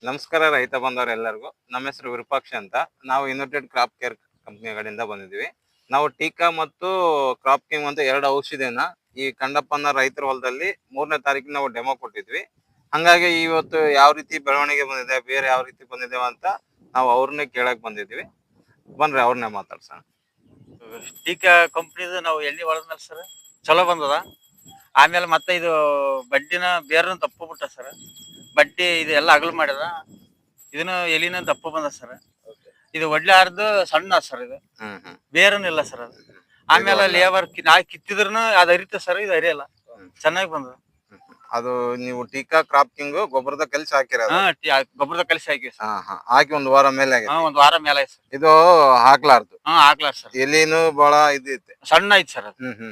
ನಮಸ್ಕಾರ ರೈತ ಬಂದವರೆಲ್ಲರಿಗೂ. ನಮ್ಮ ಹೆಸರು ವಿರೂಪಾಕ್ಷ ಅಂತ. ನಾವು ಯುನೈಟೆಡ್ ಕ್ರಾಪ್ ಕೇರ್ ಕಂಪ್ನಿ ಕಡೆಯಿಂದ ಬಂದಿದ್ವಿ. ನಾವು ಟೀಕಾ ಮತ್ತು ಕ್ರಾಪ್ ಕಿಂಗ್ ಅಂತ 2 ಔಷಧಿಯನ್ನ ಈ ಕಂಡಪ್ಪನ ರೈತರ ಹೊಲದಲ್ಲಿ 3ನೇ ತಾರೀಕಿಗೆ ನಾವು ಡೆಮೋ ಕೊಟ್ಟಿದ್ವಿ. ಹಂಗಾಗಿ ಇವತ್ತು ಯಾವ ರೀತಿ ಬೆಳವಣಿಗೆ ಬಂದಿದೆ, ಬೇರೆ ಯಾವ ರೀತಿ ಬಂದಿದೆ ಅಂತ ನಾವು ಅವ್ರನ್ನೇ ಕೇಳಕ್ ಬಂದಿದ್ವಿ. ಬನ್ರಿ ಅವ್ರನ್ನೇ ಮಾತಾಡ್ಸೋಣ. ಟೀಕಾ ಕಂಪ್ನಿದು ನಾವು ಎಣ್ಣೆ ಹೊಡೆದ್ಮೇಲೆ ಸರ್ ಚಲೋ ಬಂದದ. ಆಮೇಲೆ ಮತ್ತೆ ಇದು ಬಡ್ಡಿನ ಬೇರನ್ನ ದಪ್ಪ ಬಿಟ್ಟ ಸರ್. ಬಡ್ಡಿ ಇದು ಎಲ್ಲ ಅಗಲು ಮಾಡ್ಯದ. ಇದನ್ನ ಎಲಿನ ದಪ್ಪ ಬಂದ ಸರ್. ಇದು ಒಡ್ಲಾರ್ದು ಸಣ್ಣ ಸರ್. ಇದು ಬೇರನ್ನ ಇಲ್ಲ ಸರ್. ಅದು ಆಮೇಲೆ ಲೇಬರ್ ನಾ ಕಿತ್ತಿದ್ರೂ ಅದು ಅರಿತ ಸರ್. ಇದು ಅರಿಯಲ್ಲ, ಚೆನ್ನಾಗಿ ಬಂದದ. ಅದು ನೀವು ಟೀಕಾ ಕ್ರಾಪ್ ಕಿಂಗ್ ಗೊಬ್ಬರದ ಕಲಿಸಿ ಹಾಕಿರೋದು? ಗೊಬ್ಬರದ ಕಲಿಸಿ ಹಾಕಿ ಹಾಕಿ 1 ವಾರ ಮೇಲೆ ಒಂದ್ ವಾರ ಮೇಲೆ ಆಯ್ತು ಸರ್. ಇದು ಹಾಕ್ಲಾರ್ದು? ಹಾಕ್ಲಾರ್ ಸರ್. ಎಲಿನು ಬಹಳ ಇದೈತೆ, ಸಣ್ಣ ಐತಿ ಸರ್.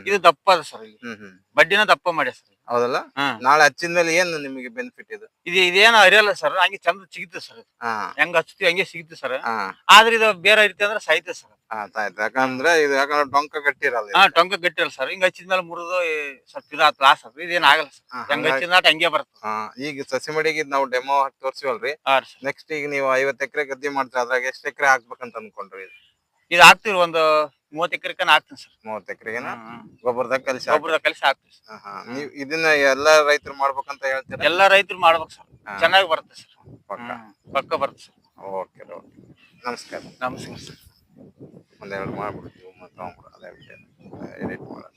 ಇದು ದಪ್ಪ ಅದ ಸರ್. ಇಲ್ಲಿ ಬಡ್ಡಿನ ದಪ್ಪ ಮಾಡ್ಯ ಸರ್. ಹೌದಲ್ಲ? ನಾಳೆ ಹಚ್ಚಿದ್ಮೇಲೆ ಏನು ನಿಮಗೆ ಬೆನಿಫಿಟ್ ಇದು? ಇದೇನು ಅರಿಯಲ್ಲ ಸರ್. ಹಂಗೆ ಚಂದ ಸಿಗುತ್ತೆ ಸರ್. ಹೆಂಗ್ ಹಚ್ತೀವಿ ಹಂಗೆ ಸಿಗುತ್ತೆ ಸರ್. ಆದ್ರೆ ಇದು ಬೇರೆ ಐತಿ ಅಂದ್ರೆ ಸಾಯ್ತದೆ ಸರ್. ಯಾಕಂದ್ರೆ ಇದು ಟೊಂಕ ಗಟ್ಟಿರಲ್ಲ. ಟೊಂಕ ಗಟ್ಟಿರಲ್ಲ ಸರ್. ಹಿಂಗ ಹಚ್ಚಿದ್ಮೇಲೆ ಮುರಿದು ಸ್ವಲ್ಪ ಇದು ಲಾಸ್ ಆಗ. ಇದೇನ್ ಆಗಲ್ಲ ಸರ್. ಹೆಂಗ್ ಹಚ್ಚಿದ ಹಂಗೆ ಬರ್ತದೆ. ಈಗ ಸಸಿ ಮಡಿಗೆ ನಾವು ಡೆಮೋ ಹಾಕಿ ತೋರ್ಸಿವಲ್ರಿ. ನೆಕ್ಸ್ಟ್ ಈಗ ನೀವು 50 ಎಕರೆ ಗದ್ದೆ ಮಾಡ್ತೀರಿ, ಅದ್ರಾಗ ಎಷ್ಟು ಎಕರೆ ಹಾಕ್ಬೇಕಂತ ಅನ್ಕೊಂಡ್ರಿ? ಇದು ಹಾಕ್ತಿವಿ ಒಂದು 30 ಎಕರೆಕನ ಹಾಕ್ತೀನಿ ಸರ್. 30 ಎಕರೆಗೆನ ಗೊಬ್ಬರದಾಗ ಕಲಿಸಿ ಹಾಕ್ತಿವಿ. ನೀವು ಇದನ್ನ ಎಲ್ಲಾ ರೈತರು ಮಾಡ್ಬೇಕಂತ ಹೇಳ್ತೀರಾ? ಎಲ್ಲಾ ರೈತರು ಮಾಡ್ಬೇಕು ಸರ್. ಚೆನ್ನಾಗಿ ಬರುತ್ತೆ ಸರ್. ಪಕ್ಕ ಬರುತ್ತೆ ಸರ್. ಓಕೆ ನಮಸ್ಕಾರ. ನಮಸ್ಕಾರ ಸರ್. ಒಂದೆರಡು ಮಾಡ್ಬಿಡ್ತೀವಿ ಮತ್ತೆ ಎಡಿಟ್ ಮಾಡೋಣ.